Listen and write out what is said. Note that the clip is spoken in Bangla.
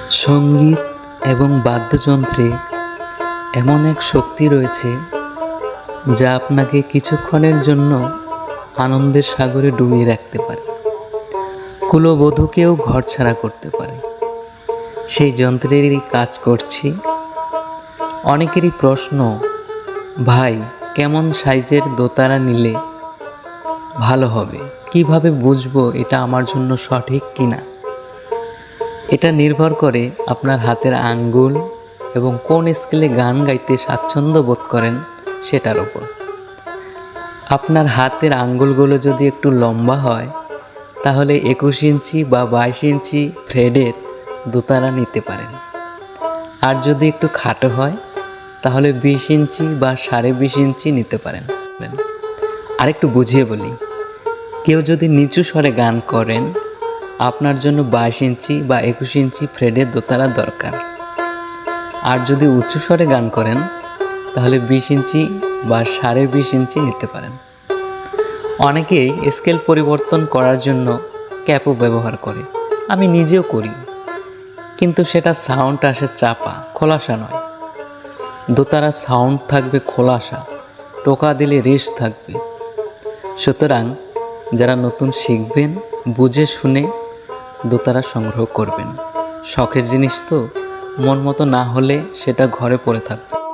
সঙ্গীত এবং বাদ্যযন্ত্রে এমন এক শক্তি রয়েছে যা আপনাকে কিছুক্ষণের জন্য আনন্দের সাগরে ডুবিয়ে রাখতে পারে, কুলবধূকেও ঘরছাড়া করতে পারে। সেই যন্ত্রেরই কাজ করছি। অনেকেরই প্রশ্ন, ভাই কেমন সাইজের দোতারা নিলে ভালো হবে, কিভাবে বুঝবো এটা আমার জন্য সঠিক কিনা? এটা নির্ভর করে আপনার হাতের আঙ্গুল এবং কোন স্কেলে গান গাইতে স্বাচ্ছন্দ্য বোধ করেন সেটার উপর। আপনার হাতের আঙ্গুলগুলো যদি একটু লম্বা হয় তাহলে 21 ইঞ্চি বা 22 ইঞ্চি ফ্রেডের দোতারা নিতে পারেন। আর যদি একটু খাটো হয় তাহলে 20 ইঞ্চি বা 20.5 ইঞ্চি নিতে পারেন। আর একটু বুঝিয়ে বলি, কেউ যদি নিচু স্বরে গান করেন আপনার জন্য 22 ইঞ্চি বা 21 ইঞ্চি ফ্রেডের দোতারা দরকার। আর যদি উঁচু স্বরে গান করেন তাহলে 20 ইঞ্চি বা 20.5 ইঞ্চি নিতে পারেন। অনেকেই স্কেল পরিবর্তন করার জন্য ক্যাপও ব্যবহার করে, আমি নিজেও করি, কিন্তু সেটা সাউন্ড আসে চাপা, খোলাসা নয়। দোতারা সাউন্ড থাকবে খোলাসা, টোকা দিলে রেশ থাকবে। সুতরাং যারা নতুন শিখবেন বুঝে শুনে দোতারা সংগ্রহ করবেন। শখের জিনিস তো, মন মতো না হলে সেটা ঘরে পড়ে থাকবে।